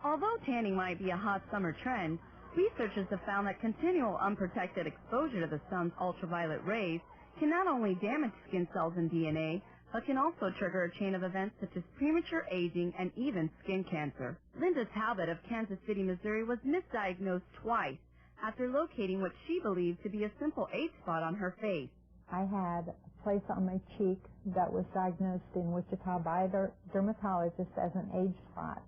Although tanning might be a hot summer trend, researchers have found that continual unprotected exposure to the sun's ultraviolet rays can not only damage skin cells and DNA, but can also trigger a chain of events such as premature aging and even skin cancer. Linda Talbot of Kansas City, Missouri was misdiagnosed twice after locating what she believed to be a simple age spot on her face. I had a place on my cheek that was diagnosed in Wichita by a dermatologist as an age spot,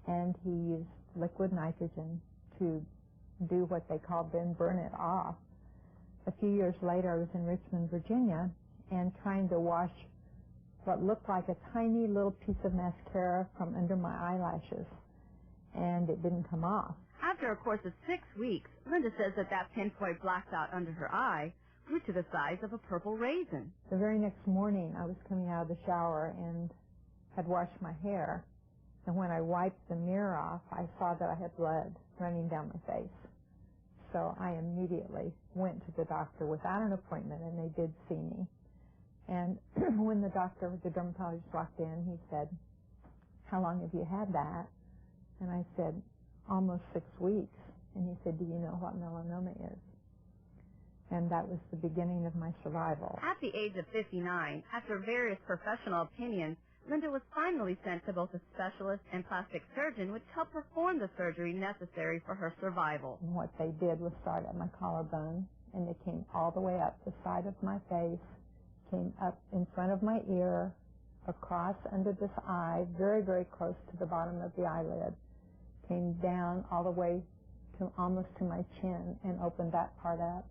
and he used liquid nitrogen to do what they called then burn it off. A few years later, I was in Richmond, Virginia, and trying to wash what looked like a tiny little piece of mascara from under my eyelashes, and it didn't come off. After a course of 6 weeks, Linda says that pinpoint black dot under her eye grew to the size of a purple raisin. The very next morning, I was coming out of the shower and had washed my hair, and when I wiped the mirror off, I saw that I had blood running down my face. So I immediately went to the doctor without an appointment, and they did see me. And when the dermatologist walked in, he said, "How long have you had that?" And I said, "Almost 6 weeks." And he said, "Do you know what melanoma is?" And that was the beginning of my survival. At the age of 59, after various professional opinions, Linda was finally sent to both a specialist and plastic surgeon, which helped perform the surgery necessary for her survival. And what they did was start at my collarbone, and they came all the way up the side of my face, came up in front of my ear, across under this eye, very, very close to the bottom of the eyelid, came down all the way to almost to my chin and opened that part up.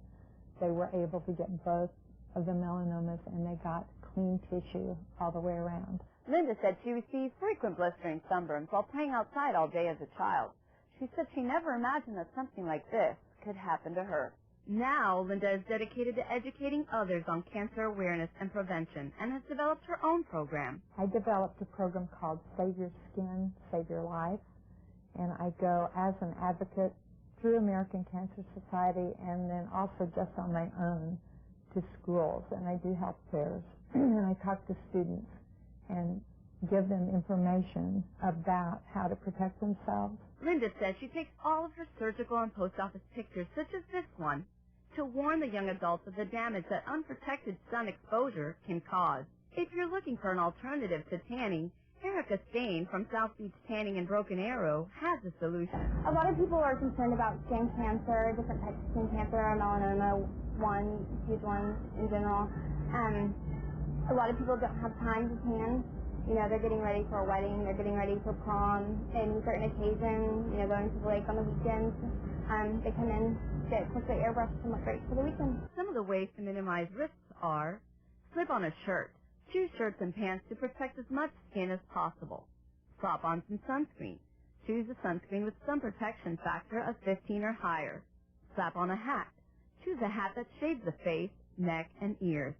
They were able to get both of the melanomas, and they got clean tissue all the way around. Linda said she received frequent blistering sunburns while playing outside all day as a child. She said she never imagined that something like this could happen to her. Now, Linda is dedicated to educating others on cancer awareness and prevention and has developed her own program. I developed a program called Save Your Skin, Save Your Life, and I go as an advocate through American Cancer Society and then also just on my own to schools, and I do health fairs, and I talk to students and give them information about how to protect themselves. Linda says she takes all of her surgical and post office pictures, such as this one, to warn the young adults of the damage that unprotected sun exposure can cause. If you're looking for an alternative to tanning, Erica Stain from South Beach Tanning in Broken Arrow has a solution. A lot of people are concerned about skin cancer, different types of skin cancer, melanoma, one huge one in general. A lot of people don't have time to tan. You know, they're getting ready for a wedding, they're getting ready for prom, and certain occasion, you know, going to the lake on the weekends. They come in, get quickly airbrushed and look great for the weekend. Some of the ways to minimize risks are slip on a shirt. Choose shirts and pants to protect as much skin as possible. Slop on some sunscreen. Choose a sunscreen with sun protection factor of 15 or higher. Slap on a hat. Choose a hat that shades the face, neck, and ears.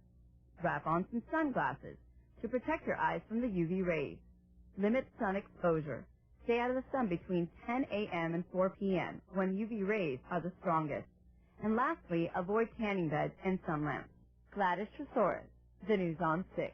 Wrap on some sunglasses to protect your eyes from the UV rays. Limit sun exposure. Stay out of the sun between 10 a.m. and 4 p.m. when UV rays are the strongest. And lastly, avoid tanning beds and sun lamps. Gladys Trasorras, the News on 6.